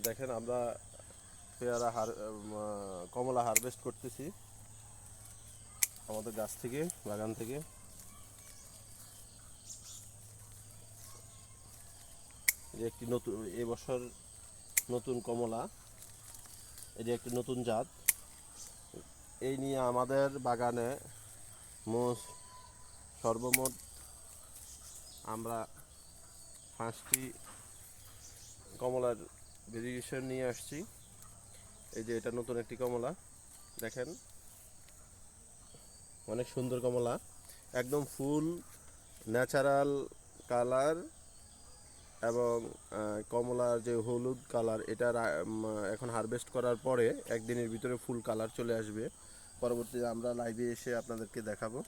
দেখেন আমরা পেয়ারা কমলা হারভেস্ট করতেছি আমাদের গাছ থেকে, বাগান থেকে। একটি নতুন এবছর নতুন কমলা, এটি একটি নতুন জাত। এই নিয়ে আমাদের বাগানে সর্বমোট আমরা 5টি কমলার ভেরিয়েশন নিয়ে আসছি। এই যে এটা নতুন একটি কমলা, দেখেন অনেক সুন্দর কমলা, একদম ফুল ন্যাচারাল কালার এবং কমলার যে হলুদ কালার, এটা এখন হারভেস্ট করার পরে একদিনের ভিতরে ফুল কালার চলে আসবে। পরবর্তীতে আমরা লাইভে এসে আপনাদেরকে দেখাবো।